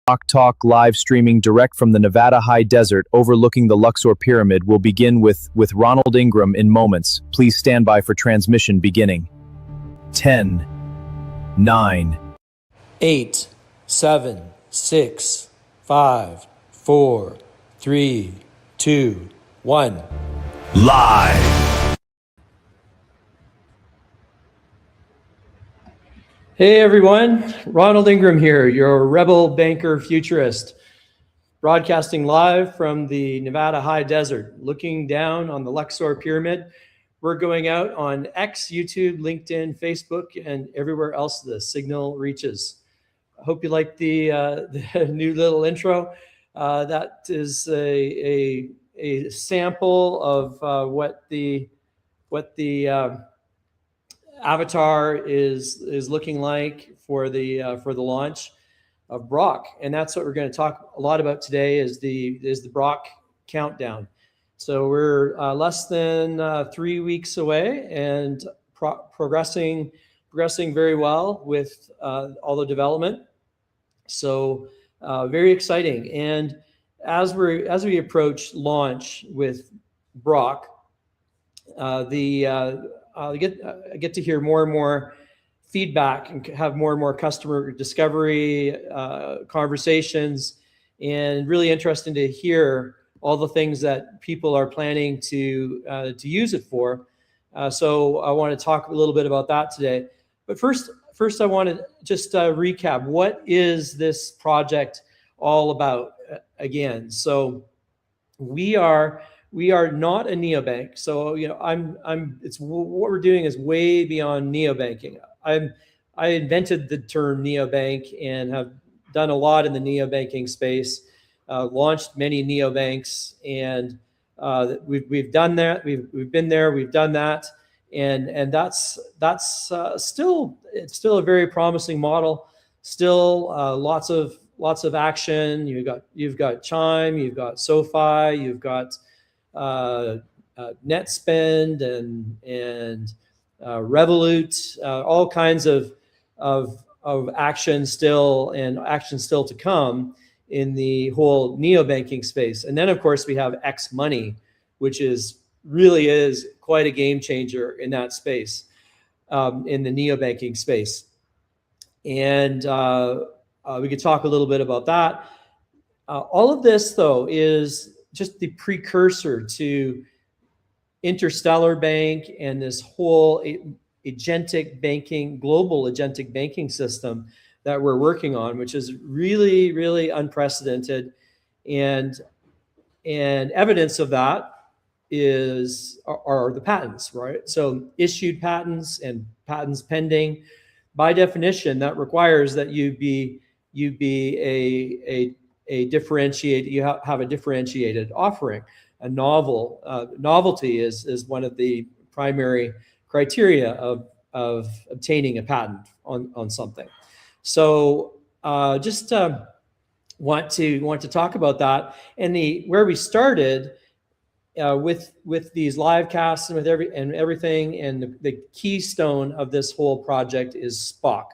BROK Talk live streaming direct from the Nevada high desert overlooking the Luxor pyramid will begin with Ronald Ingram in moments. Please stand by for transmission beginning. 10, 9, 8, 7, 6, 5, 4, 3, 2, 1. live! Hey everyone, Ronald Ingram here, your rebel banker futurist, broadcasting live from the Nevada high desert, looking down on the Luxor pyramid. We're going out on X, YouTube, LinkedIn, Facebook, and everywhere else the signal reaches. I hope you like the new little intro. That is a sample of what the avatar is looking like for the launch of BROK, and that's what we're going to talk a lot about today. Is the BROK countdown. So we're less than 3 weeks away, and progressing very well with all the development. So very exciting. And as we approach launch with BROK, I get to hear more and more feedback and have more and more customer discovery conversations, and really interesting to hear all the things that people are planning to use it for. So I want to talk a little bit about that today. But first I want to just recap, what is this project all about again? So we are not a neobank. So it's what we're doing is way beyond neobanking. I invented the term neobank and have done a lot in the neobanking space. Launched many neobanks, and we've done that. We've been there. We've done that, and that's still a very promising model. Still lots of action. You've got Chime, you've got SoFi, you've got NetSpend and Revolut, all kinds of action still, and action still to come in the whole neobanking space. And then of course we have X Money, which really is quite a game changer in that space, in the neobanking space. And we could talk a little bit about that. All of this though is just the precursor to Interstellar Bank and this whole agentic banking, global agentic banking system that we're working on, which is really, really unprecedented. And evidence of that are the patents, right? So issued patents and patents pending. By definition, that requires that you be a differentiated, you have a differentiated offering. A novelty is one of the primary criteria of obtaining a patent on something. So just want to talk about that, and where we started with these live casts and with everything, and the keystone of this whole project is SPOC,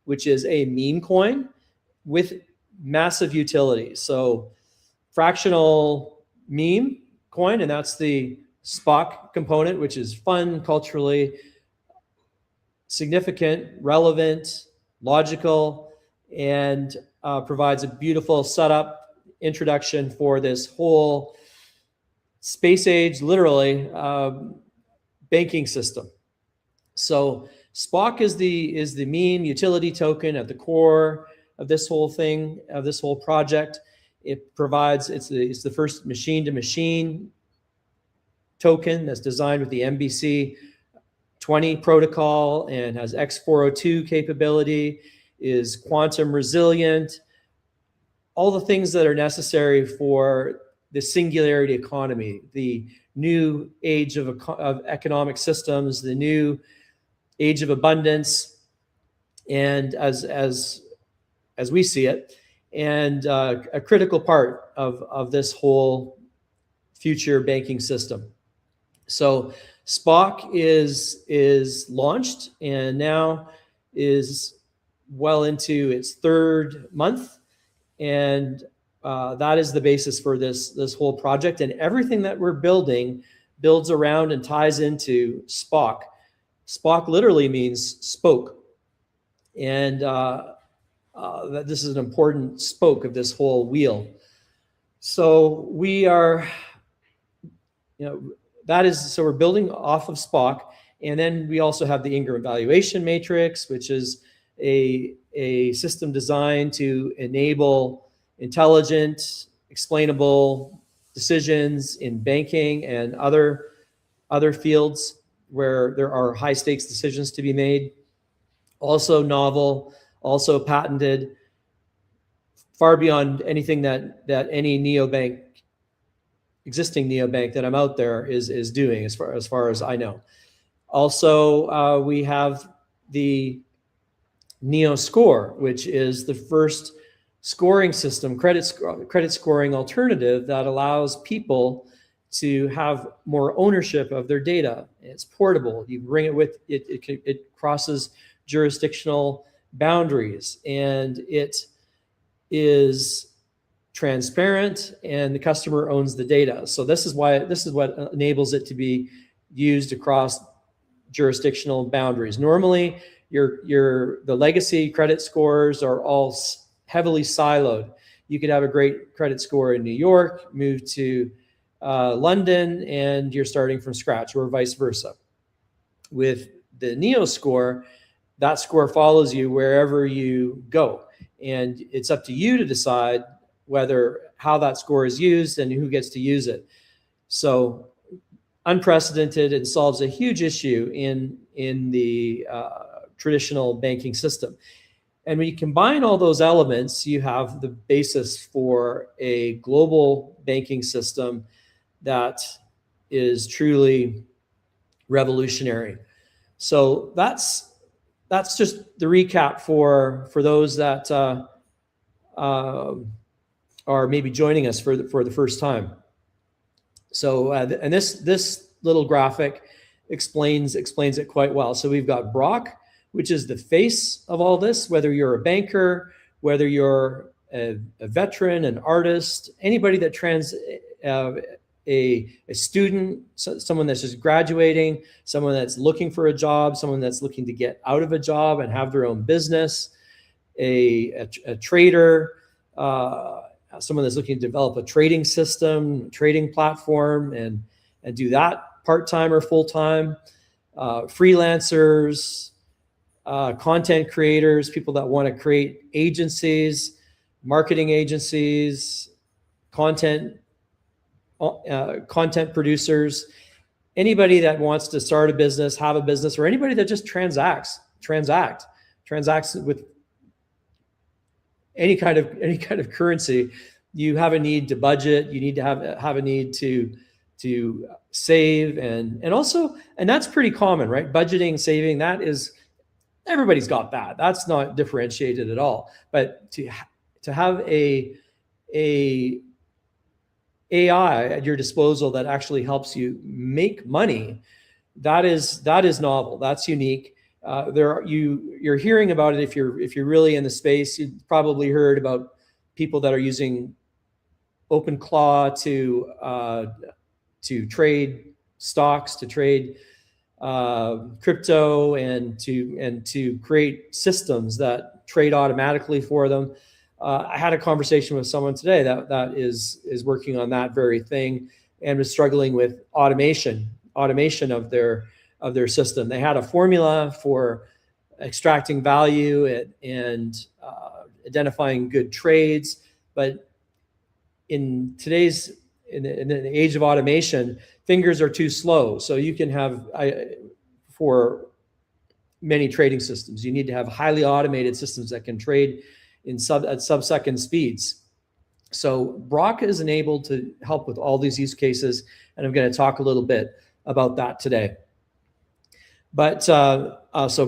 which is a meme coin with massive utility. So fractional meme coin, and that's the SPOC component, which is fun, culturally significant, relevant, logical, and provides a beautiful setup introduction for this whole space age, literally, banking system. So SPOC is the meme utility token at the core of this whole thing, of this whole project. It provides, it's the first machine-to-machine token that's designed with the MBC 20 protocol and has X402 capability, is quantum resilient, all the things that are necessary for the singularity economy, the new age of economic systems, the new age of abundance, and as we see it, and a critical part of this whole future banking system. So SPOC is launched and now is well into its third month, And that is the basis for this whole project. And everything that we're building builds around and ties into SPOK. SPOK literally means spoke. And that this is an important spoke of this whole wheel. So we are, so we're building off of SPOK. And then we also have the Ingram evaluation matrix, which is a system designed to enable intelligent, explainable decisions in banking and other fields where there are high stakes decisions to be made. Also novel, also patented, far beyond anything that any existing neobank that I'm out there is doing, as far as I know. Also, we have the Neo Score, which is the first scoring system, credit scoring alternative that allows people to have more ownership of their data. It's portable. You bring it with it. It crosses jurisdictional boundaries, and it is transparent, and the customer owns the data. So this is what enables it to be used across jurisdictional boundaries. Normally, the legacy credit scores are all heavily siloed. You could have a great credit score in New York, move to London, and you're starting from scratch, or vice versa. With the Neo score, that score follows you wherever you go, and it's up to you to decide how that score is used and who gets to use it. So unprecedented, and solves a huge issue in the traditional banking system. And when you combine all those elements, you have the basis for a global banking system that is truly revolutionary. So that's just the recap for those that are maybe joining us for the first time. So and this little graphic explains it quite well. So we've got BROK, which is the face of all this, whether you're a banker, whether you're a veteran, an artist, anybody that a student, someone that's just graduating, someone that's looking for a job, someone that's looking to get out of a job and have their own business, a trader, someone that's looking to develop a trading system, trading platform, and do that part-time or full-time, freelancers, content creators, people that want to create agencies, marketing agencies, content producers, anybody that wants to start a business, have a business, or anybody that just transacts with any kind of currency. You have a need to budget. You need to have a need to save, and that's pretty common, right? Budgeting, saving, that is, everybody's got that. That's not differentiated at all. But to have a AI at your disposal that actually helps you make money, that is novel. That's unique. You're hearing about it if you're really in the space. You've probably heard about people that are using OpenClaw to trade stocks, to trade crypto, and to create systems that trade automatically for them. I had a conversation with someone today that is working on that very thing, and was struggling with automation of their system. They had a formula for extracting value and identifying good trades, but in the age of automation, fingers are too slow. So you can have, for many trading systems, you need to have highly automated systems that can trade at sub-second speeds. So BROK is enabled to help with all these use cases, and I'm going to talk a little bit about that today. But so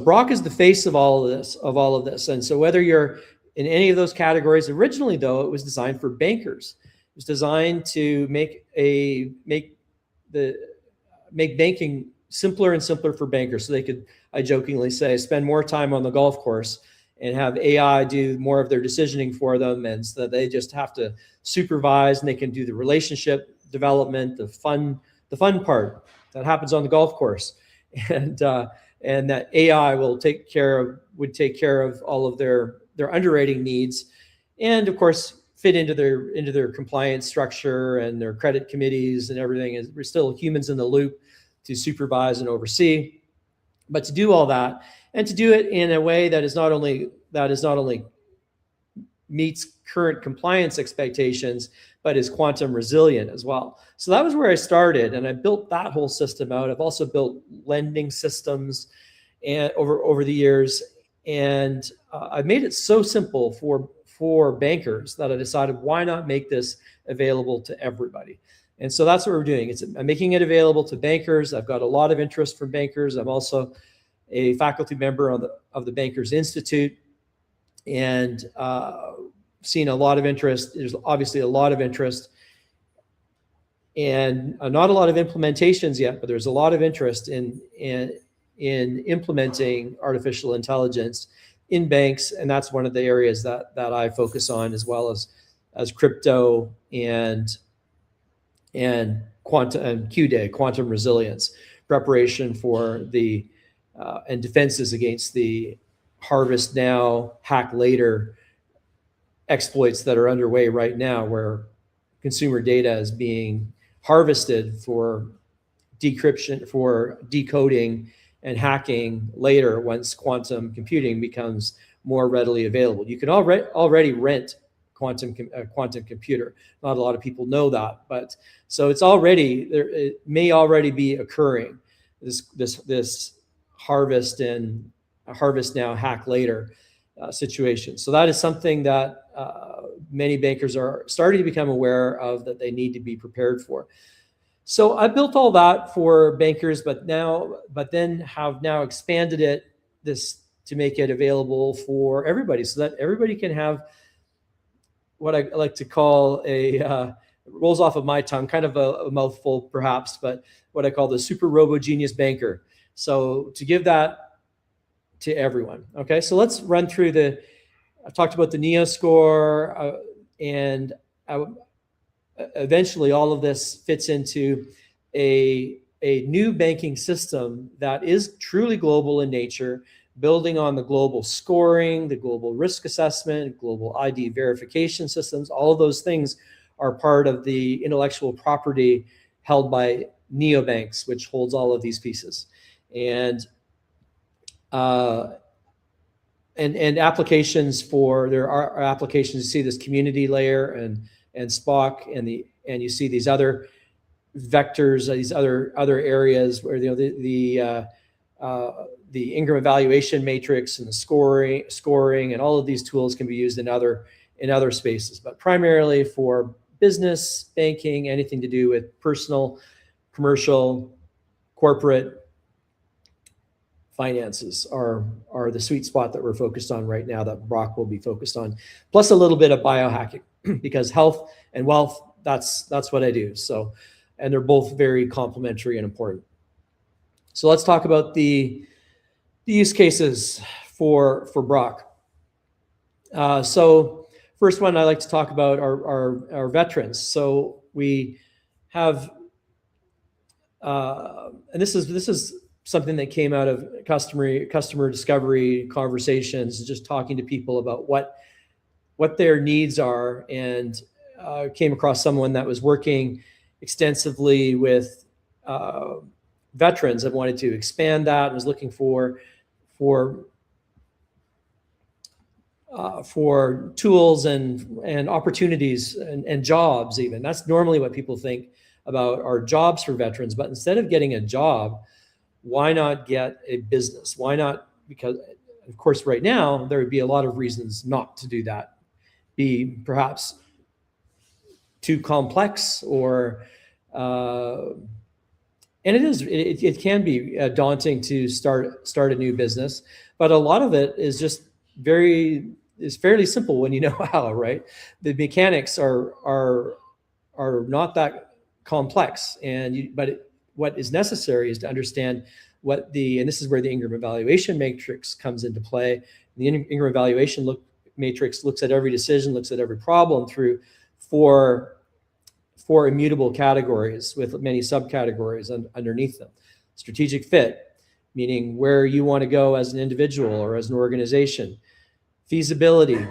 BROK is the face of all of this. And so whether you're in any of those categories, originally though, it was designed for bankers. It was designed to make banking simpler and simpler for bankers, so they could, I jokingly say, spend more time on the golf course and have AI do more of their decisioning for them, and so they just have to supervise, and they can do the relationship development, the fun part that happens on the golf course, and that AI would take care of all of their underwriting needs, and of course fit into their compliance structure and their credit committees and everything. We're still humans in the loop to supervise and oversee, but to do all that and to do it in a way that is not only meets current compliance expectations, but is quantum resilient as well. So that was where I started, and I built that whole system out. I've also built lending systems and over the years, and I've made it so simple for bankers that I decided, why not make this available to everybody? And so that's what we're doing. I'm making it available to bankers. I've got a lot of interest from bankers. I'm also a faculty member of the Bankers Institute, and seen a lot of interest. There's obviously a lot of interest, and not a lot of implementations yet, but there's a lot of interest in implementing artificial intelligence in banks, and that's one of the areas that I focus on, as well as crypto and quantum and QDA, quantum resilience, preparation for the and defenses against the harvest now, hack later exploits that are underway right now, where consumer data is being harvested for decryption, for decoding and hacking later once quantum computing becomes more readily available. You can already rent a quantum computer. Not a lot of people know that, but so it's already there. It may already be occurring. This harvest now, hack later situation. So that is something that many bankers are starting to become aware of, that they need to be prepared for. So I built all that for bankers, but then have now expanded this to make it available for everybody, so that everybody can have what I like to call rolls off of my tongue, kind of a mouthful perhaps, but what I call the super robo genius banker. So to give that to everyone. Okay, so let's run through I talked about the NEO score, and eventually all of this fits into a new banking system that is truly global in nature, building on the global scoring, the global risk assessment, global ID verification systems. All of those things are part of the intellectual property held by neobanks, which holds all of these pieces. And applications there are applications. You see this community layer and Spock, and you see these other vectors, these other areas where the Ingram evaluation matrix and the scoring and all of these tools can be used in other spaces, but primarily for business banking, anything to do with personal, commercial, corporate finances are the sweet spot that we're focused on right now, that BROK will be focused on, plus a little bit of biohacking, because health and wealth, that's what I do. So, and they're both very complementary and important. So let's talk about the use cases for BROK. So first one I like to talk about are veterans. So we have, and this is something that came out of customer discovery conversations, just talking to people about what their needs are, and came across someone that was working extensively with veterans and wanted to expand that, and was looking for tools and opportunities and jobs even. That's normally what people think about, are jobs for veterans, but instead of getting a job, why not get a business? Why not? Because of course right now there would be a lot of reasons not to do that. Be perhaps too complex, or and it can be daunting to start a new business, but a lot of it is just fairly simple when you know how, right? The mechanics are not that complex, what is necessary is to understand and this is where the Ingram evaluation matrix comes into play, The Ingram evaluation matrix looks at every decision, looks at every problem through four immutable categories with many subcategories underneath them. Strategic fit, meaning where you want to go as an individual or as an organization. Feasibility,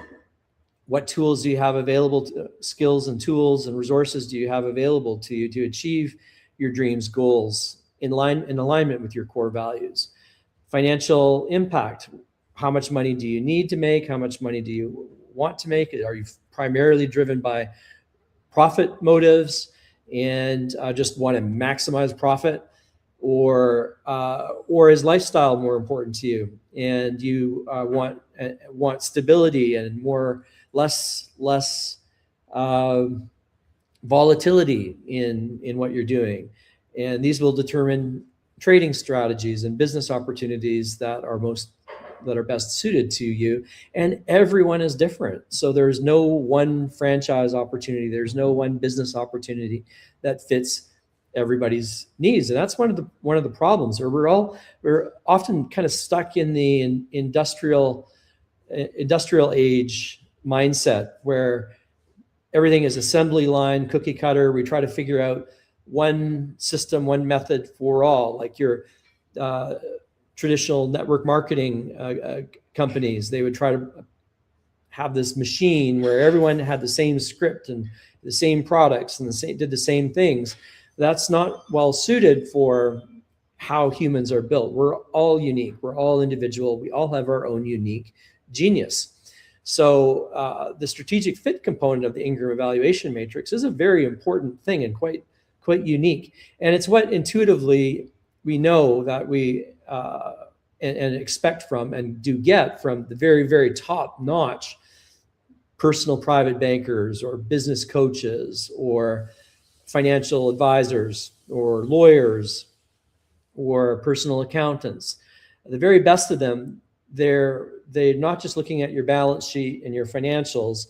what tools do you have available, skills and tools and resources do you have available to you to achieve your dreams, goals in alignment with your core values. Financial impact, how much money do you need to make? How much money do you want to make? Are you primarily driven by profit motives and just want to maximize profit? Or is lifestyle more important to you, and you want stability and less volatility in what you're doing? And these will determine trading strategies and business opportunities that are best suited to you. And everyone is different, so there's no one franchise opportunity, there's no one business opportunity that fits everybody's needs. And that's one of the problems, where we're often kind of stuck in the industrial age mindset, where everything is assembly line, cookie cutter. We try to figure out one system, one method for all, like your traditional network marketing companies. They would try to have this machine where everyone had the same script and the same products and did the same things. That's not well suited for how humans are built. We're all unique. We're all individual. We all have our own unique genius. So the strategic fit component of the Ingram evaluation matrix is a very important thing and quite unique. And it's what intuitively we know that we and expect from and do get from the very, very top-notch personal private bankers or business coaches or financial advisors or lawyers or personal accountants. The very best of them, they're not just looking at your balance sheet and your financials,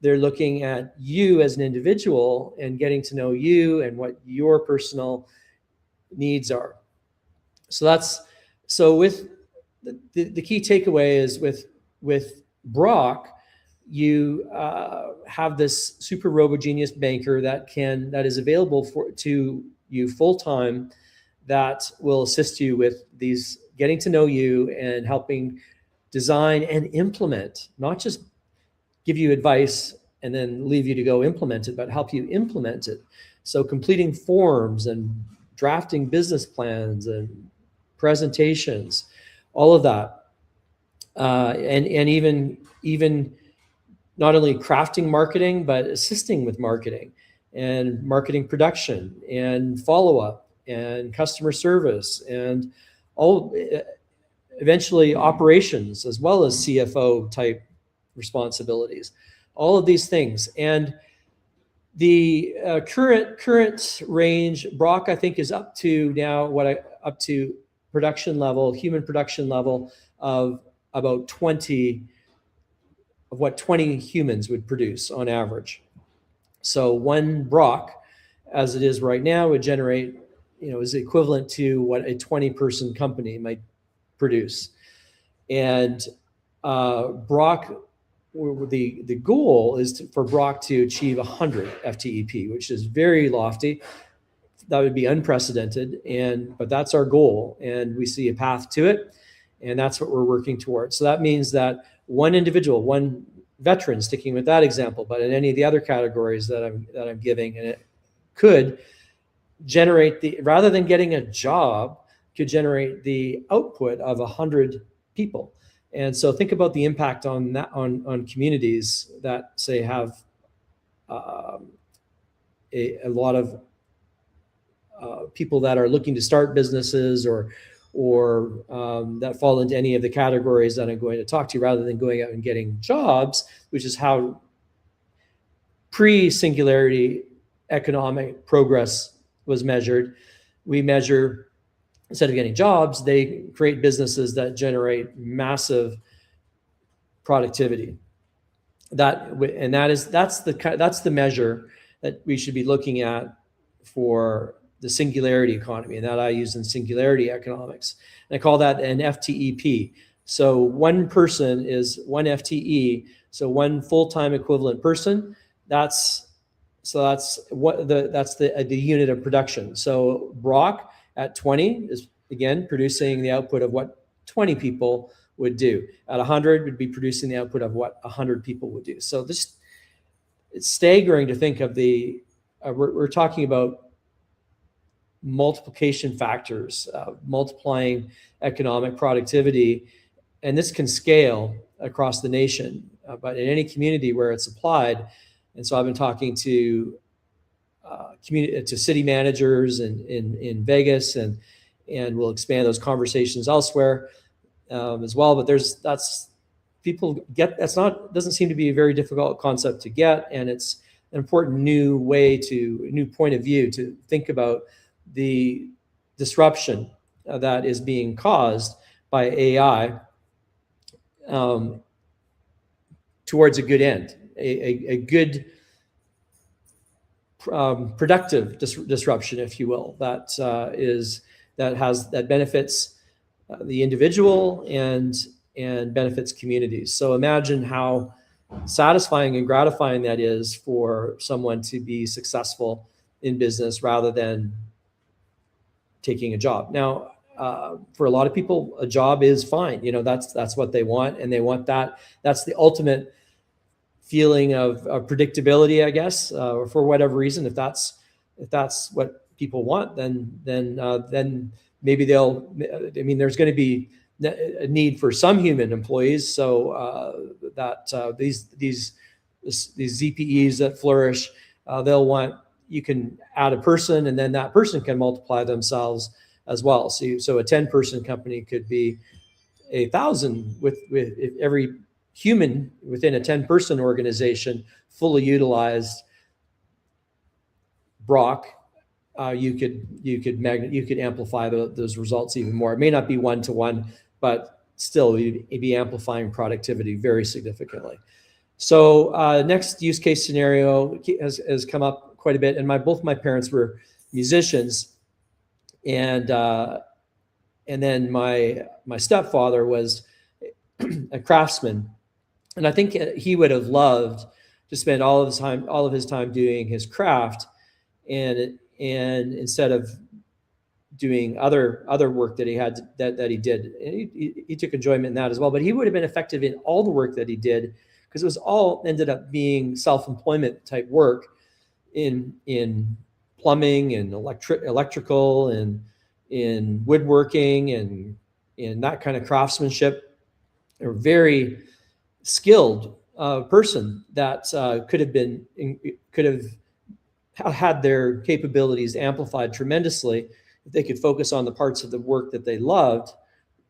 they're looking at you as an individual and getting to know you and what your personal needs are. So with the key takeaway is with BROK, you have this super robo-genius banker that is available to you full-time, that will assist you with these, getting to know you and helping design and implement, not just give you advice and then leave you to go implement it, but help you implement it. So completing forms and drafting business plans and presentations, all of that, and even not only crafting marketing, but assisting with marketing and marketing production and follow-up and customer service and eventually operations, as well as CFO type responsibilities, all of these things. And the current range, BROK, I think, is up to now up to production level, human production level of about 20 humans would produce on average. So one BROK, as it is right now, would generate, is equivalent to what a 20-person company might produce. And BROK, the goal is for BROK to achieve 100 FTEP, which is very lofty. That would be unprecedented, but that's our goal, and we see a path to it, and that's what we're working towards. So that means that one individual, one veteran, sticking with that example, but in any of the other categories that I'm giving, and it could generate rather than getting a job, could generate the output of 100 people. And so think about the impact on that on communities that, say, have a lot of people that are looking to start businesses or that fall into any of the categories that I'm going to talk to, rather than going out and getting jobs, which is how pre-singularity economic progress was measured. We measure, instead of getting jobs, they create businesses that generate massive productivity. That's the measure that we should be looking at for the singularity economy, and that I use in singularity economics. And I call that an FTEP, So one person is one FTE, so one full-time equivalent person. That's the unit of production. So BROK at 20 is again producing the output of what 20 people would do. At 100 would be producing the output of what 100 people would do. So this, it's staggering to think of the we're talking about multiplication factors, multiplying economic productivity, and this can scale across the nation, but in any community where it's applied. And so I've been talking to city managers in Vegas, and we'll expand those conversations elsewhere as well. But doesn't seem to be a very difficult concept to get, and it's an important new point of view to think about the disruption that is being caused by AI towards a good end, a good productive disruption, if you will, that benefits the individual and benefits communities. So imagine how satisfying and gratifying that is for someone to be successful in business rather than taking a job. Now, for a lot of people, a job is fine. You know, that's what they want, and they want that. That's the ultimate feeling of predictability, I guess, for whatever reason. If that's what people want, then maybe they'll. I mean, there's going to be a need for some human employees, so these ZPEs that flourish, they'll want. You can add a person, and then that person can multiply themselves as well. So a 10-person company could be 1,000 with if every human within a 10-person organization fully utilized BROK. You could amplify those results even more. It may not be one-to-one, but still you'd be amplifying productivity very significantly. So next use case scenario has come up quite a bit, and both my parents were musicians, and then my stepfather was a craftsman, and I think he would have loved to spend all of his time doing his craft, and instead of doing other work that he had that he did. And he took enjoyment in that as well, but he would have been effective in all the work that he did, because it was all ended up being self-employment type work in plumbing and electrical and in woodworking and in that kind of craftsmanship. A very skilled person that could have had their capabilities amplified tremendously if they could focus on the parts of the work that they loved.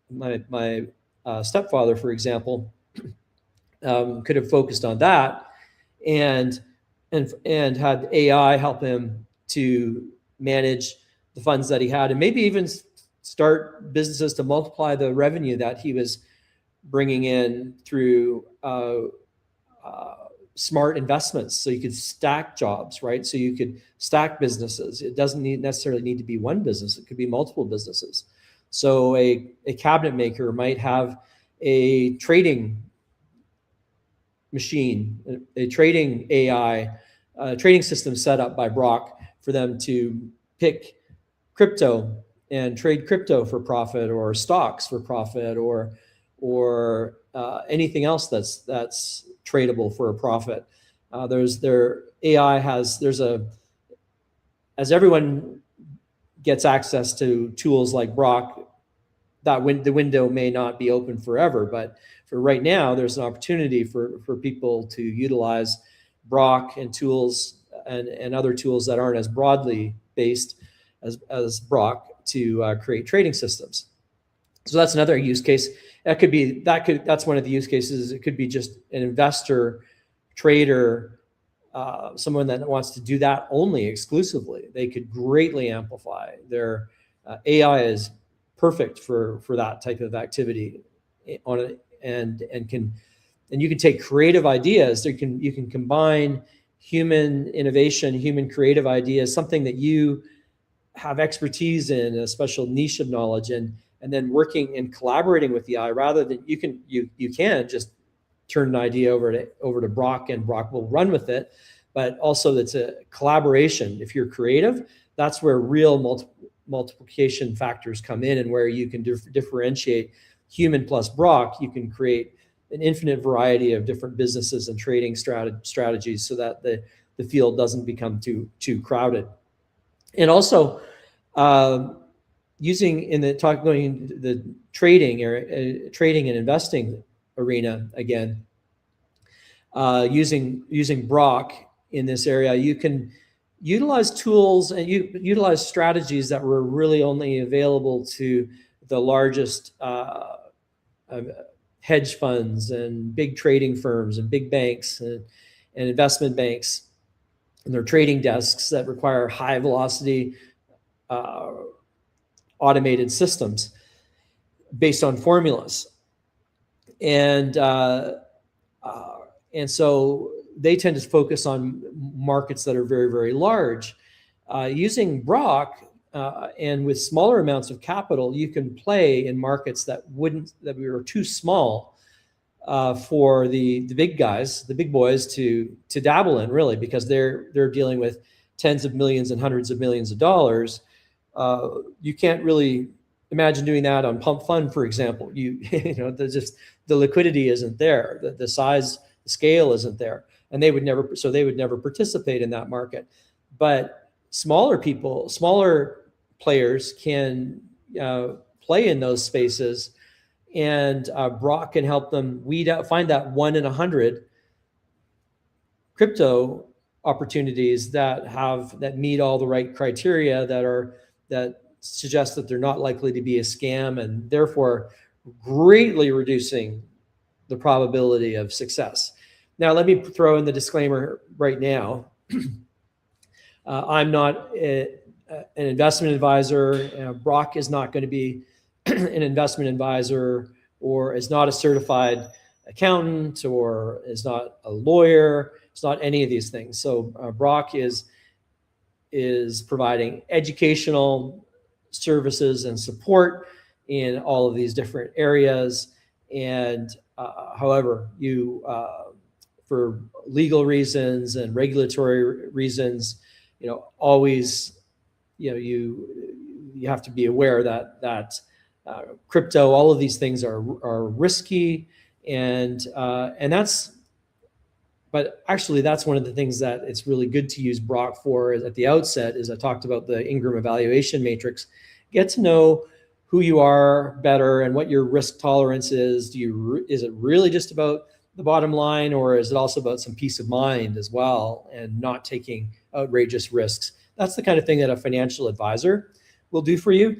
My stepfather, for example, could have focused on that and had AI help him to manage the funds that he had, and maybe even start businesses to multiply the revenue that he was bringing in through smart investments. So you could stack jobs, right? So you could stack businesses. It doesn't necessarily need to be one business. It could be multiple businesses. So a cabinet maker might have a trading machine, a trading AI, trading system set up by BROK for them to pick crypto and trade crypto for profit, or stocks for profit, or anything else that's tradable for a profit. As everyone gets access to tools like BROK, the window may not be open forever, but for right now, there's an opportunity for people to utilize BROK and tools and other tools that aren't as broadly based as BROK to create trading systems. So that's another use case. That's one of the use cases. It could be just an investor, trader, someone that wants to do that only exclusively. They could greatly amplify their AI is perfect for that type of activity and you can take creative ideas. You can combine human innovation, human creative ideas, something that you have expertise in, a special niche of knowledge, and and then working and collaborating with the eye, rather than you can just turn an idea over to BROK, and BROK will run with it. But also it's a collaboration. If you're creative, that's where real multiplication factors come in, and where you can differentiate human plus BROK. You can create an infinite variety of different businesses and trading strategies, so that the field doesn't become too crowded. And also, going into the trading and investing arena again, using BROK in this area, you can utilize tools and utilize strategies that were really only available to the largest hedge funds and big trading firms and big banks and investment banks and their trading desks that require high velocity automated systems based on formulas. And so they tend to focus on markets that are very, very large. Using BROK and with smaller amounts of capital, you can play in markets that were too small for the big guys, the big boys to dabble in, really, because they're dealing with tens of millions and hundreds of millions of dollars. You can't really imagine doing that on pump fund, for example. The liquidity isn't there, the size, the scale isn't there, and they would never participate in that market. But smaller players can play in those spaces, and BROK can help them find that 1 in 100 crypto opportunities that meet all the right criteria, that suggest that they're not likely to be a scam, and therefore greatly reducing the probability of success. Now, let me throw in the disclaimer right now. I'm not an investment advisor. BROK is not going to be an investment advisor, or is not a certified accountant, or is not a lawyer. It's not any of these things. So BROK is providing educational services and support in all of these different areas. And however, for legal reasons and regulatory reasons, always, you have to be aware that crypto, all of these things are risky, and but actually that's one of the things that it's really good to use BROK for. At the outset, as I talked about the Ingram evaluation matrix, get to know who you are better and what your risk tolerance is. Is it really just about the bottom line, or is it also about some peace of mind as well, and not taking outrageous risks? That's the kind of thing that a financial advisor will do for you.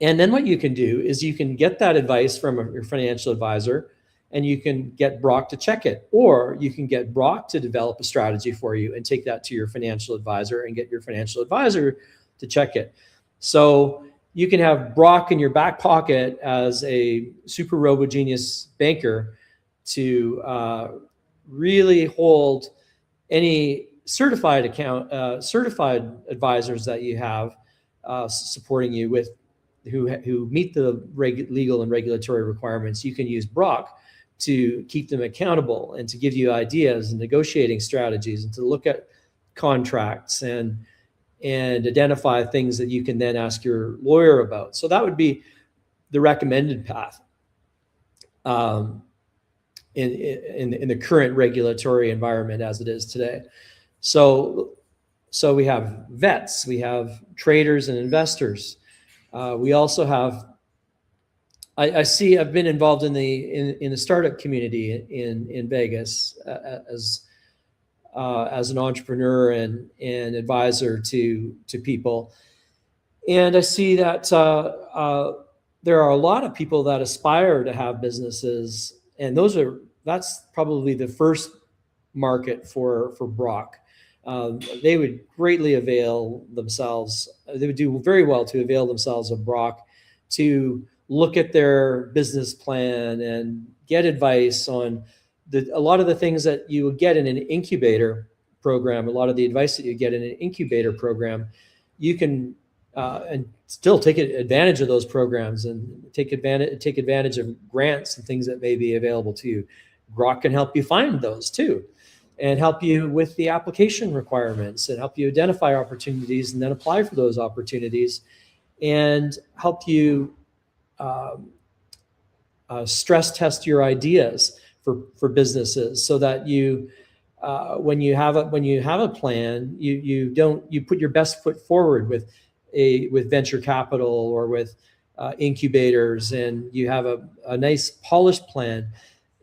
And then what you can do is you can get that advice from your financial advisor, and you can get BROK to check it, or you can get BROK to develop a strategy for you and take that to your financial advisor and get your financial advisor to check it. So you can have BROK in your back pocket as a super robo-genius banker to really hold any certified advisors that you have supporting you who meet the legal and regulatory requirements. You can use BROK to keep them accountable and to give you ideas and negotiating strategies, and to look at contracts and identify things that you can then ask your lawyer about. So that would be the recommended path in the current regulatory environment as it is today. So we have vets, we have traders and investors. We also have, I've been involved in the startup community in Vegas as an entrepreneur and advisor to people, and I see that there are a lot of people that aspire to have businesses, and that's probably the first market for BROK. They would greatly avail themselves. They would do very well to avail themselves of BROK to look at their business plan and get advice on a lot of the things that you would get in an incubator program. A lot of the advice that you get in an incubator program, you can and still take advantage of those programs and take advantage of grants and things that may be available to you. BROK can help you find those too, and help you with the application requirements, and help you identify opportunities and then apply for those opportunities, and help you stress test your ideas for businesses, so that you when you have a plan, you put your best foot forward with venture capital or with incubators, and you have a nice polished plan.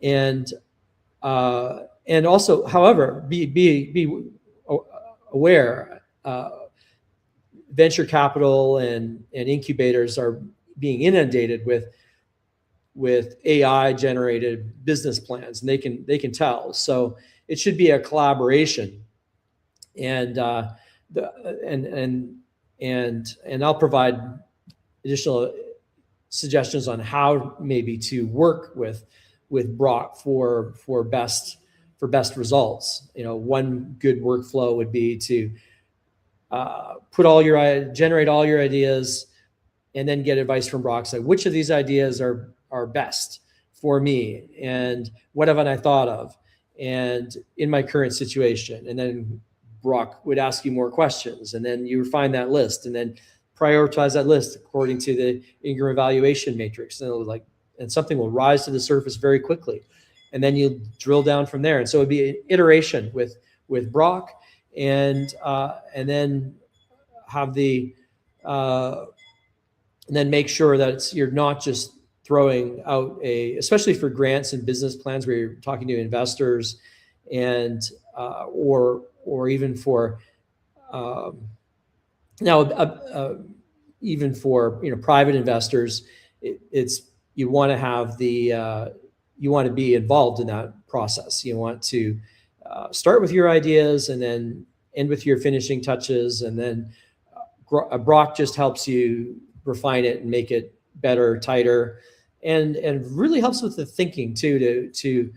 And also, however, be aware, venture capital and incubators are being inundated with AI generated business plans, and they can tell. So it should be a collaboration, and and I'll provide additional suggestions on how maybe to work with BROK for best results. One good workflow would be to generate all your ideas, and then get advice from BROK. Say, which of these ideas are best for me, and what haven't I thought of, and in my current situation. And then BROK would ask you more questions, and then you refine that list, and then prioritize that list according to the Ingram evaluation matrix. And something will rise to the surface very quickly, and then you drill down from there. And so it'd be an iteration with BROK, and then have and then make sure that you're not just throwing out especially for grants and business plans where you're talking to investors, and or even for even for private investors, you want to have you want to be involved in that process. You want to start with your ideas and then end with your finishing touches, and then BROK just helps you refine it and make it better, tighter, and really helps with the thinking too, to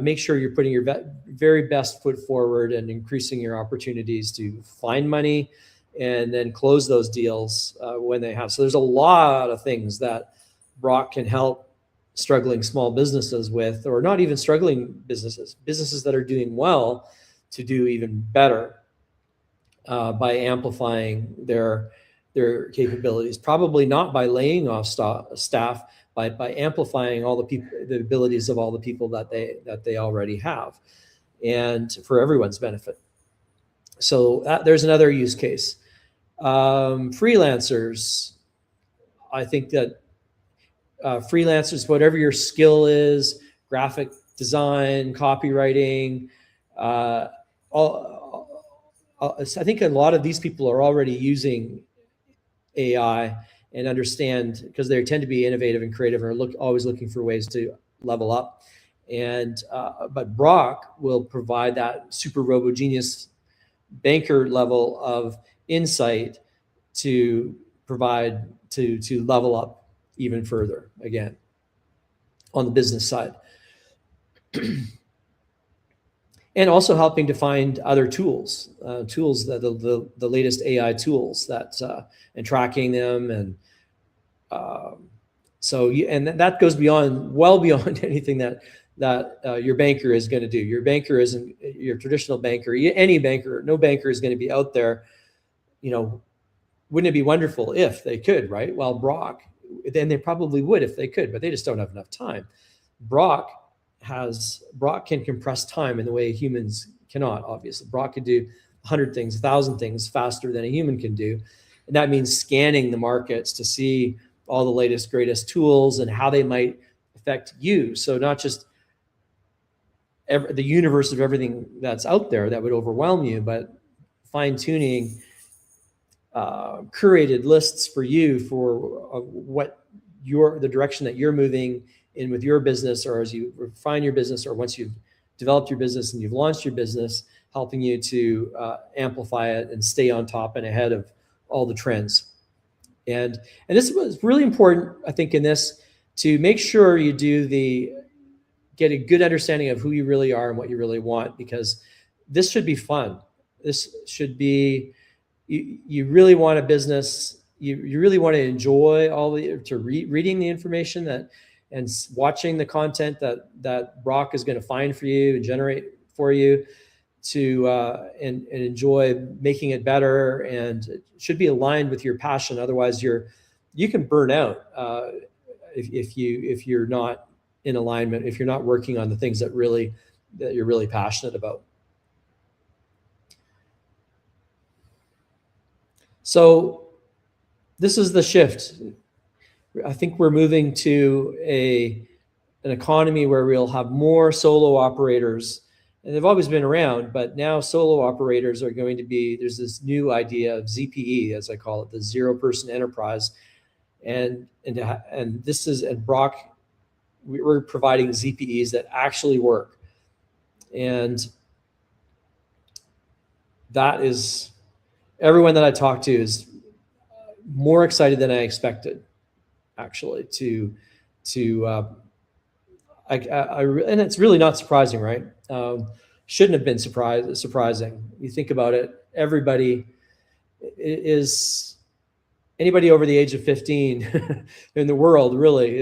make sure you're putting your very best foot forward and increasing your opportunities to find money and then close those deals when they have. So there's a lot of things that BROK can help struggling small businesses with, or not even struggling businesses that are doing well, to do even better by amplifying their capabilities. Probably not by laying off staff, by amplifying all the abilities of all the people that they already have, and for everyone's benefit. So there's another use case. Freelancers. I think that freelancers, whatever your skill is, graphic design, copywriting, I think a lot of these people are already using AI and understand, because they tend to be innovative and creative, and are always looking for ways to level up. And but BROK will provide that super robo genius banker level of insight to provide to level up even further, again, on the business side. And also helping to find other tools, that the latest AI tools and tracking them, and and that goes well beyond anything that your banker is going to do. Your banker isn't your traditional banker. Any banker, no banker is going to be out there. Wouldn't it be wonderful if they could, right? Well, BROK, then they probably would if they could, but they just don't have enough time. BROK can compress time in the way humans cannot, obviously. BROK can do 100 things, 1,000 things faster than a human can do. And that means scanning the markets to see all the latest, greatest tools and how they might affect you. So not just the universe of everything that's out there that would overwhelm you, but fine-tuning curated lists for you for the direction that you're moving in with your business, or as you refine your business, or once you've developed your business and you've launched your business, helping you to amplify it and stay on top and ahead of all the trends. And this was really important, I think, in this, to make sure you get a good understanding of who you really are and what you really want, because this should be fun. This should be, you really want a business. You really want to enjoy reading the information and watching the content that BROK is going to find for you and generate for you and enjoy making it better, and it should be aligned with your passion. Otherwise, you can burn out if you're not in alignment, if you're not working on the things that you're really passionate about. So this is the shift. I think we're moving to an economy where we'll have more solo operators, and they've always been around, but now solo operators are going to be, there's this new idea of ZPE, as I call it, the zero person enterprise. And this is at BROK, we're providing ZPEs that actually work. And that is, everyone that I talk to is more excited than I expected, actually, and it's really not surprising, right? Shouldn't have been surprising. You think about it, anybody over the age of 15 in the world really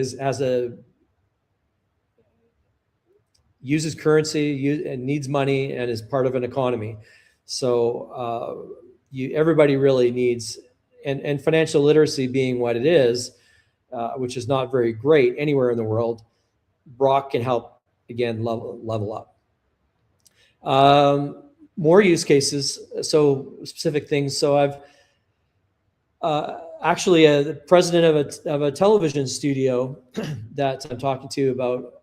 uses currency and needs money and is part of an economy. So everybody really needs, and financial literacy being what it is, which is not very great anywhere in the world, BROK can help, again, level up. More use cases, so specific things. So I've actually the president of a television studio that I'm talking to about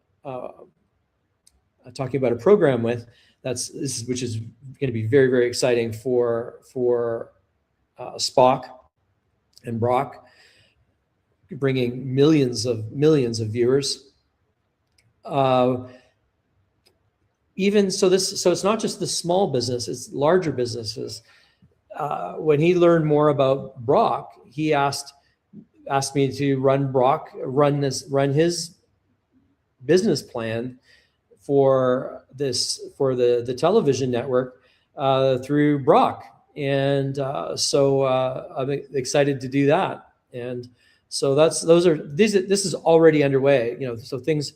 a program with, which is going to be very, very exciting for Spock and BROK, bringing millions of viewers. Even so, it's not just the small business; it's larger businesses. When he learned more about BROK, he asked me to run his business plan for the television network through BROK, and so I'm excited to do that. And so this is already underway. So things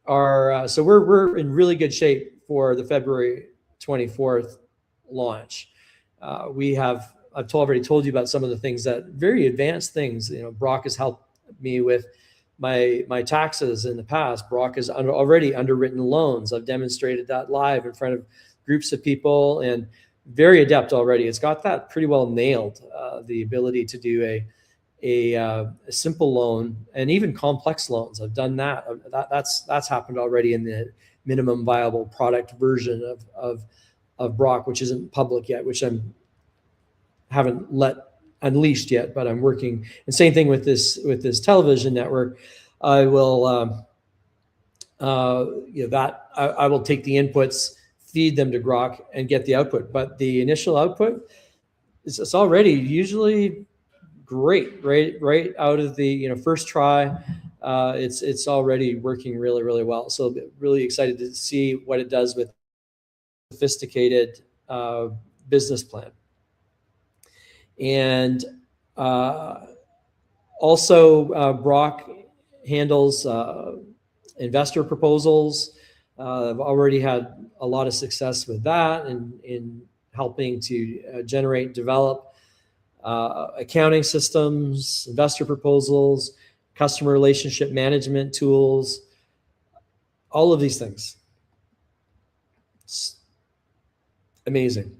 are so we're in really good shape for the February 24th launch. I've already told you about some of the things, very advanced things. BROK has helped me with my taxes in the past. BROK has already underwritten loans. I've demonstrated that live in front of groups of people, and very adept already. It's got that pretty well nailed, the ability to do a simple loan and even complex loans. I've done that. That's happened already in the minimum viable product version of BROK, which isn't public yet, which haven't unleashed yet, but I'm working. And same thing with this television network. I will I will take the inputs, feed them to BROK, and get the output. But the initial output it's already usually great, right out of the first try. It's already working really, really well. So really excited to see what it does with sophisticated business plan. And also BROK handles investor proposals. I've already had a lot of success with that in helping to develop accounting systems, investor proposals, customer relationship management tools, all of these things. It's amazing.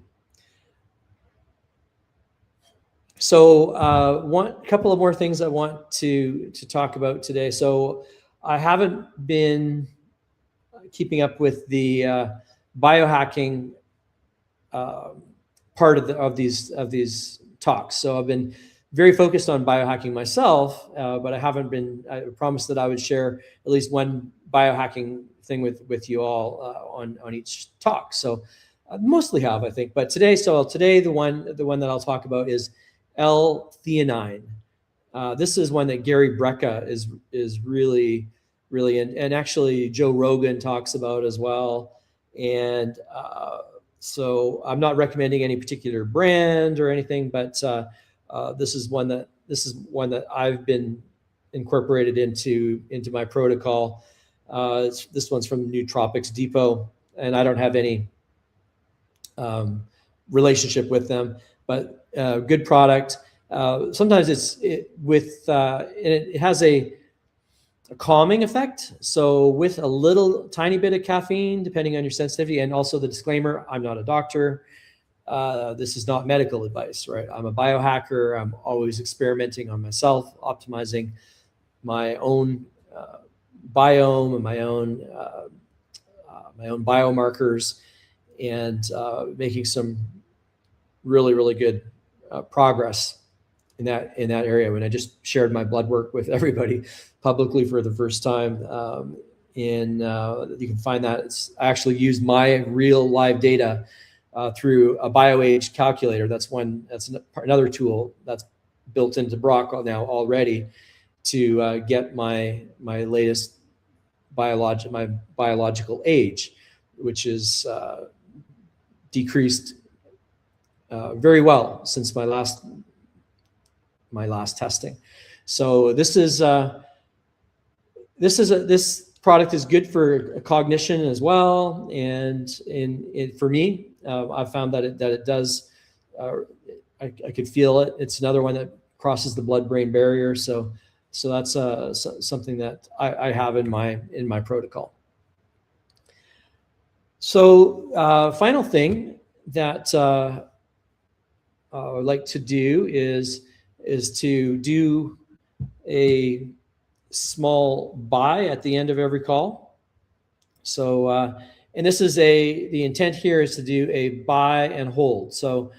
So a couple of more things I want to talk about today. So I haven't been keeping up with the biohacking part of these talks. So I've been very focused on biohacking myself, but I haven't been. I promised that I would share at least one biohacking thing with you all on each talk. So I mostly have, I think. But today the one that I'll talk about is L-theanine. This is one that Gary Brecka is really, and actually Joe Rogan talks about as well. And So I'm not recommending any particular brand or anything, but this is one that I've been incorporated into my protocol. This one's from Nootropics Depot, and I don't have any relationship with them, but good product. Sometimes it has a calming effect. So with a little tiny bit of caffeine, depending on your sensitivity, and also the disclaimer, I'm not a doctor. This is not medical advice, right? I'm a biohacker. I'm always experimenting on myself, optimizing my own biome and my own biomarkers, and making some really, really good progress in that area. When I just shared my blood work with everybody publicly for the first time, you can find that. I actually used my real live data through a BioAge calculator. That's another tool that's built into BROK now already to get my latest biological age, which is decreased very well since my last testing. So this product is good for cognition as well, and for me, I've found that it does. I could feel it. It's another one that crosses the blood-brain barrier. So that's something that I have in my protocol. So final thing that I would like to do is to do a small buy at the end of every call. So and this is the intent here is to do a buy and hold. So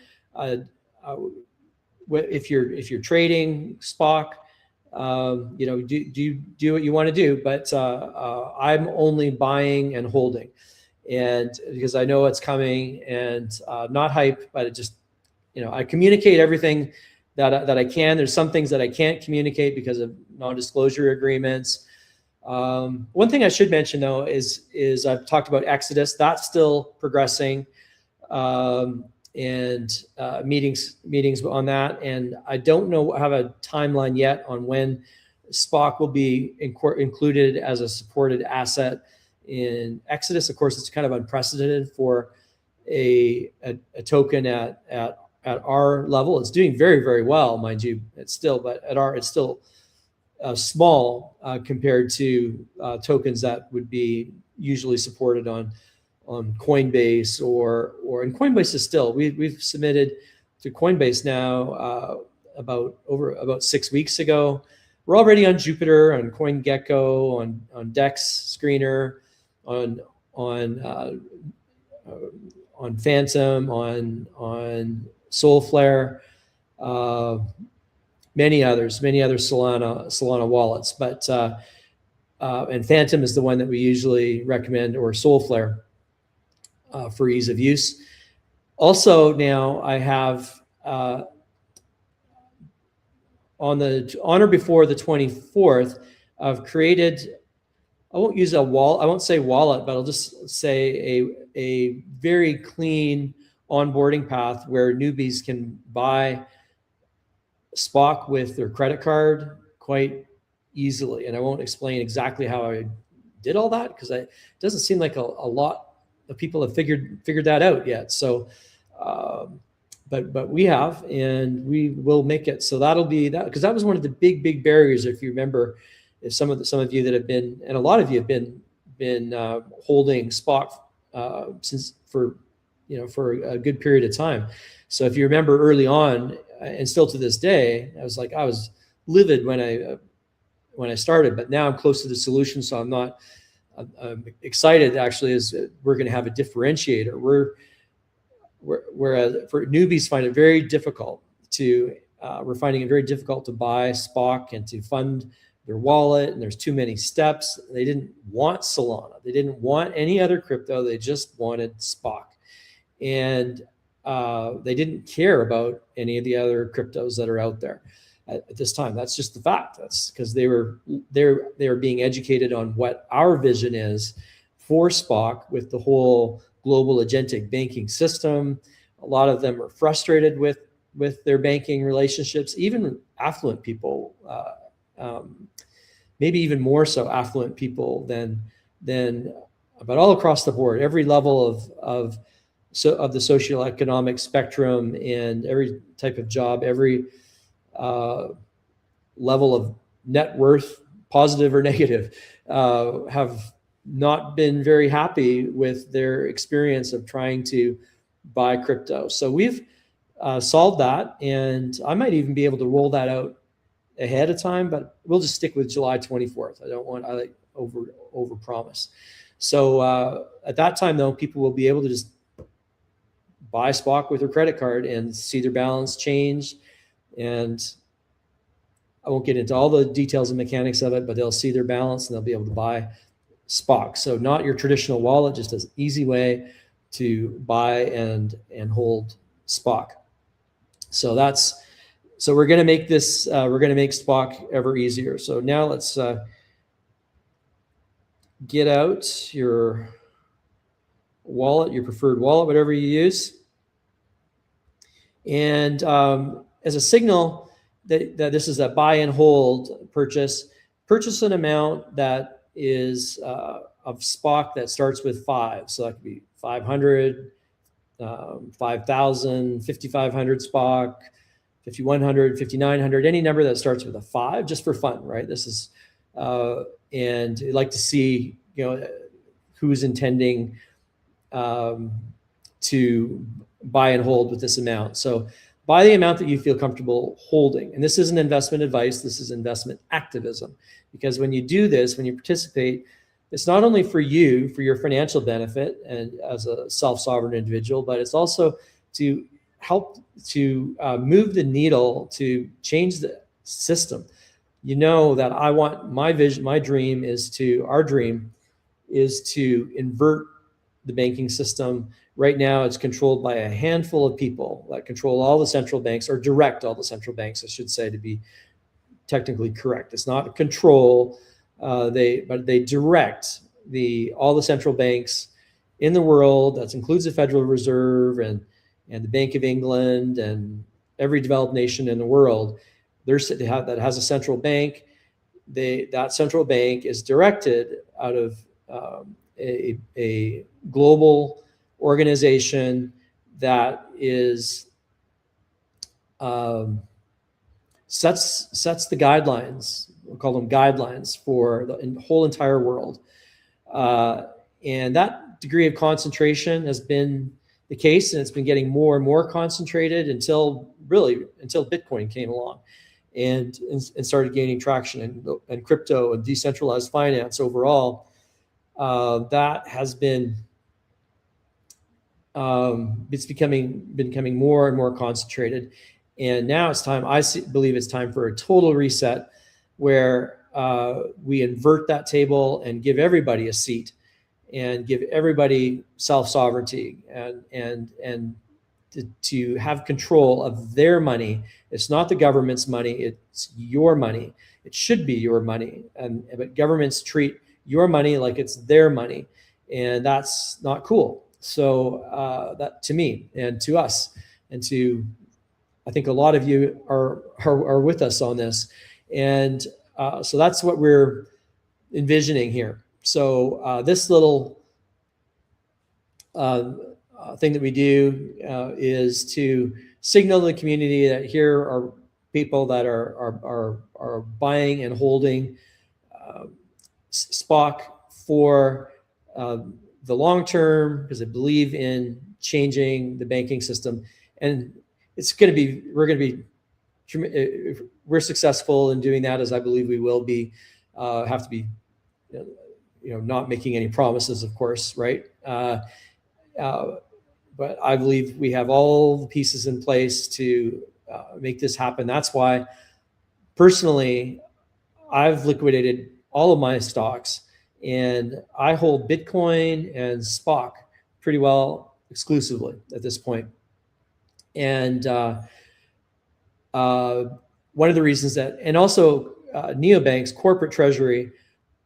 if you're trading SPOC, do what you want to do, but I'm only buying and holding, and because I know it's coming, and not hype, but it just, I communicate everything that I can. There's some things that I can't communicate because of non-disclosure agreements. One thing I should mention though is I've talked about Exodus. That's still progressing, and meetings on that. And I don't have a timeline yet on when SPOC will be included as a supported asset in Exodus. Of course, it's kind of unprecedented for a token at our level. It's doing very, very well, mind you. It's still small compared to tokens that would be usually supported on Coinbase and Coinbase is still. We've submitted to Coinbase now about 6 weeks ago. We're already on Jupiter, on CoinGecko, on Dex Screener, on Phantom, on Soulflare, many other Solana wallets, but and Phantom is the one that we usually recommend, or Soulflare, for ease of use. Also, now I have on or before the 24th, I've created. I won't use a wallet. I won't say wallet, but I'll just say a very clean onboarding path where newbies can buy SPOC with their credit card quite easily. And I won't explain exactly how I did all that, because it doesn't seem like a lot of people have figured that out yet. So, but we have, and we will make it. So that'll be that, because that was one of the big barriers. If you remember, if some of you that have been, and a lot of you have been holding SPOC since for a good period of time. So if you remember early on, and still to this day, I was livid when I started, but now I'm close to the solution. So I'm excited actually, as we're going to have a differentiator. Whereas for newbies find it very difficult we're finding it very difficult to buy SPOC and to fund their wallet, and there's too many steps. They didn't want Solana. They didn't want any other crypto. They just wanted SPOC. And they didn't care about any of the other cryptos that are out there at this time. That's just the fact. That's because they were being educated on what our vision is for SPOC, with the whole global agentic banking system. A lot of them are frustrated with their banking relationships, even affluent people, maybe even more so affluent people than, but all across the board, every level of the socioeconomic spectrum and every type of job, every level of net worth, positive or negative, have not been very happy with their experience of trying to buy crypto. So we've solved that, and I might even be able to roll that out ahead of time, but we'll just stick with July 24th. I like over promise. So at that time, though, people will be able to just buy SPOC with their credit card and see their balance change. And I won't get into all the details and mechanics of it, but they'll see their balance and they'll be able to buy SPOC. So not your traditional wallet, just an easy way to buy and hold SPOC. So we're going to make this, we're going to make SPOC ever easier. So now let's get out your wallet, your preferred wallet, whatever you use. And as a signal that this is a buy and hold purchase an amount that is of SPOC that starts with 5. So that could be 500, 5,000, 5,500 SPOC, 5,100, 5,900, any number that starts with a 5, just for fun, right? This is, and I'd like to see, who's intending to buy and hold with this amount. So buy the amount that you feel comfortable holding. And this isn't investment advice, this is investment activism. Because when you do this, when you participate, it's not only for you, for your financial benefit and as a self-sovereign individual, but it's also to help to move the needle to change the system. You know that I want my vision, our dream is to invert the banking system. Right now, it's controlled by a handful of people that control all the central banks, or direct all the central banks, I should say, to be technically correct. It's not control, but they direct all the central banks in the world. That includes the Federal Reserve and the Bank of England and every developed nation in the world. That has a central bank. That central bank is directed out of a global organization that is sets the guidelines. We'll call them guidelines for the whole entire world, and that degree of concentration has been the case, and it's been getting more and more concentrated until Bitcoin came along and started gaining traction, and crypto and decentralized finance overall. That has been it's becoming more and more concentrated, and now it's time. Believe it's time for a total reset, where we invert that table and give everybody a seat, and give everybody self-sovereignty, and to have control of their money. It's not the government's money; it's your money. It should be your money, but governments treat your money like it's their money, and that's not cool. So that, to me and to us, and to, I think a lot of you are with us on this, and so that's what we're envisioning here. So this little thing that we do is to signal to the community that here are people that are buying and holding SPOC for the long term, because I believe in changing the banking system, and if we're successful in doing that, as I believe we will be. Have to be, not making any promises, of course, right? But I believe we have all the pieces in place to make this happen. That's why, personally, I've liquidated all of my stocks, and I hold Bitcoin and SPOC pretty well exclusively at this point. And one of the reasons that, and also neobanks, corporate treasury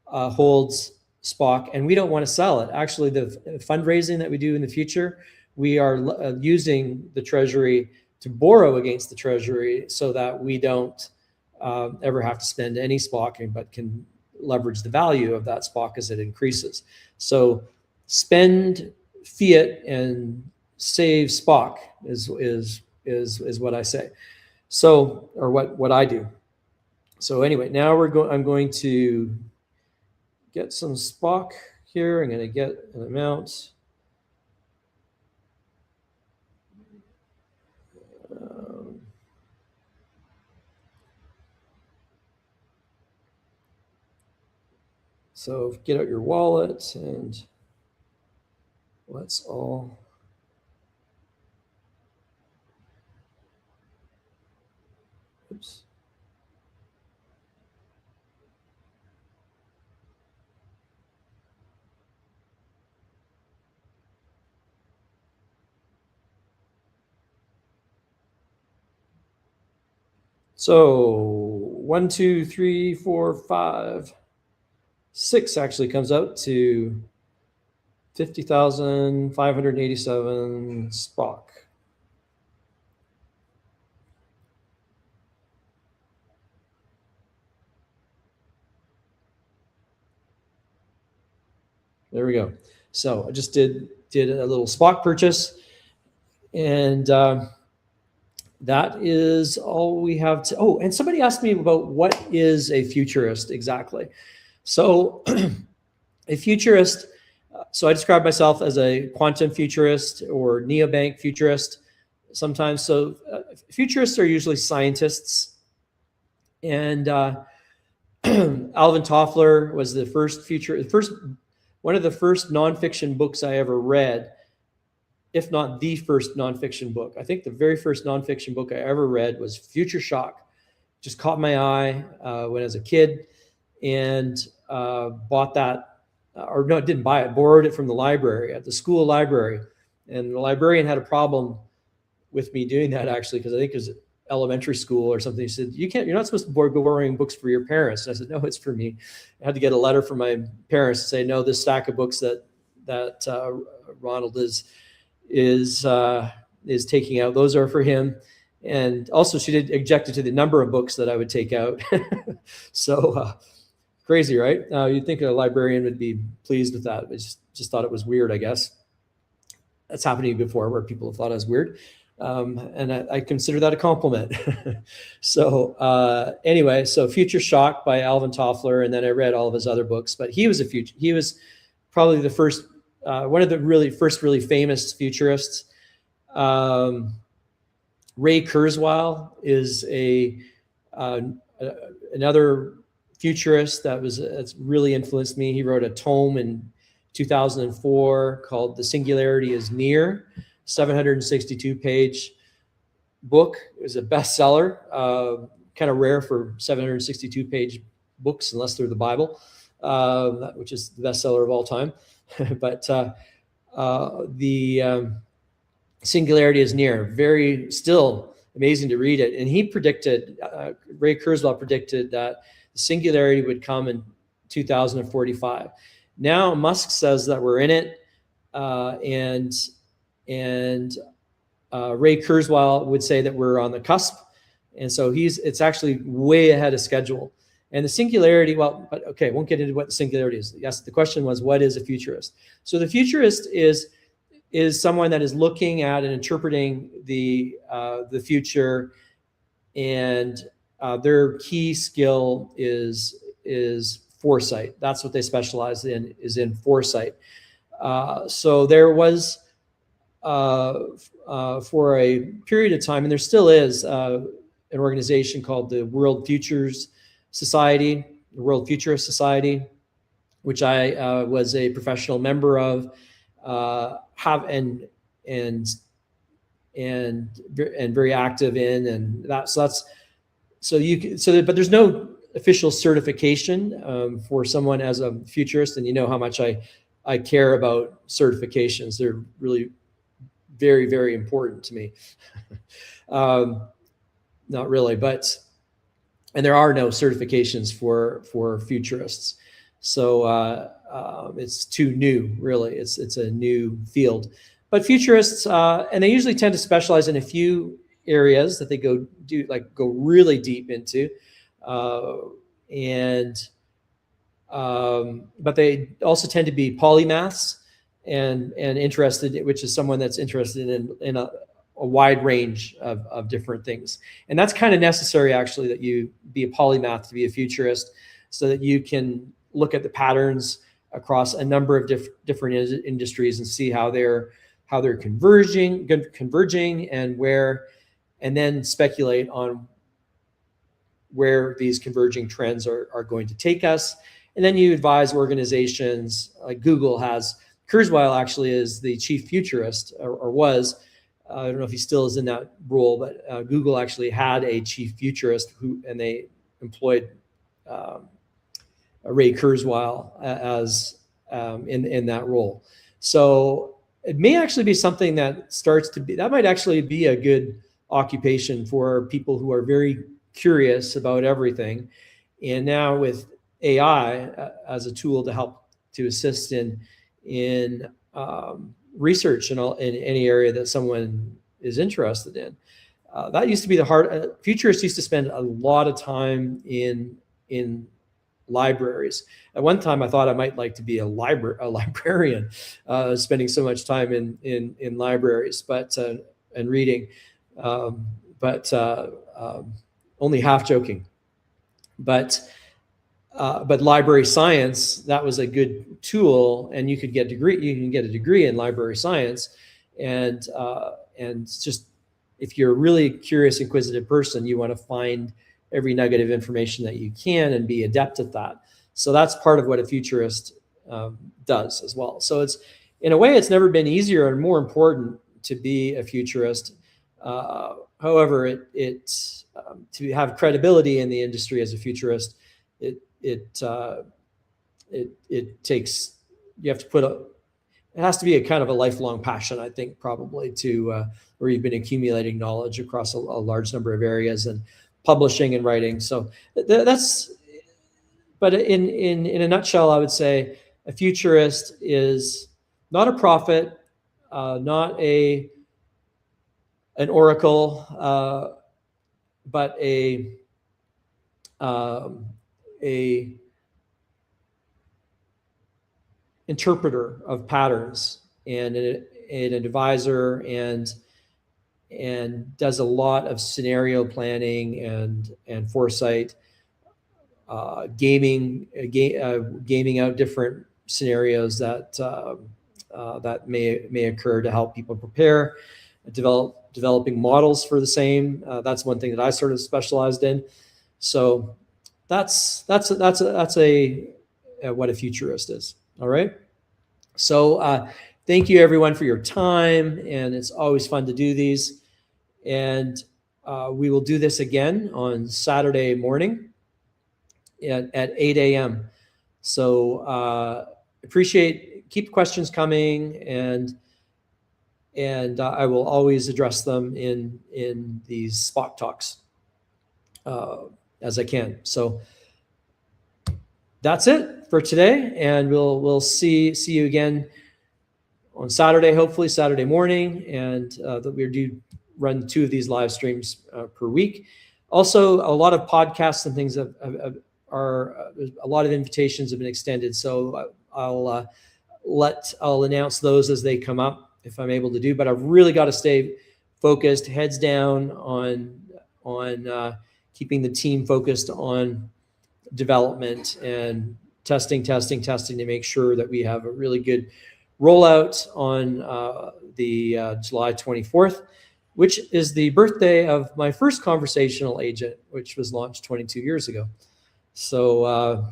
holds SPOC, and we don't want to sell it. Actually, the fundraising that we do in the future, we are using the Treasury to borrow against the Treasury so that we don't ever have to spend any SPOCing, but can leverage the value of that SPOC as it increases. So spend fiat and save SPOC is what I say. So, or what I do. So anyway, now I'm going to get some SPOC here. I'm going to get an amount. So get out your wallet and let's all. Oops. So 1, 2, 3, 4, 5, 6 actually comes out to 50,587 SPOC. There we go. So I just did a little SPOC purchase, and that is all we have to. Oh, and somebody asked me about what is a futurist exactly. So a futurist, so I describe myself as a quantum futurist or neobank futurist sometimes. So futurists are usually scientists, and Alvin Toffler was the first one of the first nonfiction books I ever read, if not the first nonfiction book. I think the very first nonfiction book I ever read was Future Shock. Just caught my eye when I was a kid, and bought that, or no, didn't buy it, borrowed it from the library, at the school library. And the librarian had a problem with me doing that, actually, because I think it was elementary school or something. He said, you're not supposed to go borrowing books for your parents. And I said, no, it's for me. I had to get a letter from my parents to say, no, this stack of books that Ronald is taking out, those are for him. And also she did objected to the number of books that I would take out. So crazy, right? You'd think a librarian would be pleased with that. I just thought it was weird, I guess. That's happened to me before, where people have thought I was weird. And I consider that a compliment. So anyway, so Future Shock by Alvin Toffler, and then I read all of his other books. But he was probably the first, one of the really famous futurists. Ray Kurzweil is another futurist that's really influenced me. He wrote a tome in 2004 called "The Singularity is Near," 762-page book. It was a bestseller. Kind of rare for 762-page books, unless they're the Bible, which is the bestseller of all time. But the Singularity is Near. Very still amazing to read it. And he predicted, Ray Kurzweil predicted that the singularity would come in 2045. Now Musk says that we're in it, and Ray Kurzweil would say that we're on the cusp, and so it's actually way ahead of schedule. And the singularity, well, but okay, won't get into what the singularity is. Yes, the question was, what is a futurist? So the futurist is someone that is looking at and interpreting the future, and their key skill is foresight. That's what they specialize in, is in foresight. So there was, for a period of time, and there still is, an organization called the World Futures Society, the World Futurist Society, which I was a professional member of, and very active in, and but there's no official certification for someone as a futurist, and you know how much I care about certifications. They're really very, very important to me. Not really, and there are no certifications for futurists. So it's too new, really. It's a new field. But futurists, and they usually tend to specialize in a few areas that they go really deep into, but they also tend to be polymaths and interested, which is someone that's interested in a wide range of different things. And that's kind of necessary, actually, that you be a polymath to be a futurist, so that you can look at the patterns across a number of different industries and see how they're converging, and then speculate on where these converging trends are going to take us. And then you advise organizations like Google has. Kurzweil actually is the chief futurist, or was. I don't know if he still is in that role, but Google actually had a chief futurist and they employed Ray Kurzweil as in that role. So it may actually be something that might actually be a good occupation for people who are very curious about everything. And now with AI as a tool to help to assist in research in any area that someone is interested in. That used to be the hard. Futurists used to spend a lot of time in libraries. At one time, I thought I might like to be a librarian, spending so much time in libraries, but and reading, but only half joking. But library science, that was a good tool, and you could get a degree in library science, and just if you're a really curious, inquisitive person, you want to find every nugget of information that you can and be adept at that. So that's part of what a futurist does as well. So it's, in a way, it's never been easier and more important to be a futurist. However, to have credibility in the industry as a futurist, it takes, you have to put it has to be a kind of a lifelong passion, I think, probably, to where you've been accumulating knowledge across a large number of areas and publishing and writing. So but in a nutshell, I would say a futurist is not a prophet, not an oracle, but a interpreter of patterns, and an advisor, and does a lot of scenario planning and foresight, gaming out different scenarios that may occur to help people prepare, developing models for the same. That's one thing that I sort of specialized in. So that's what a futurist is. All right. So thank you, everyone, for your time, and it's always fun to do these. And we will do this again on Saturday morning at 8 a.m. So keep questions coming, and I will always address them in these spot talks as I can. So that's it for today, and we'll see you again on Saturday, hopefully Saturday morning, and that we do run 2 of these live streams per week. Also, a lot of podcasts and things a lot of invitations have been extended, so I'll announce those as they come up if I'm able to do. But I've really got to stay focused, heads down on keeping the team focused on development and testing to make sure that we have a really good rollout on the July 24th, which is the birthday of my first conversational agent, which was launched 22 years ago. So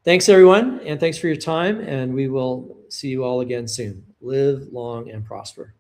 thanks, everyone, and thanks for your time, and we will see you all again soon. Live long and prosper.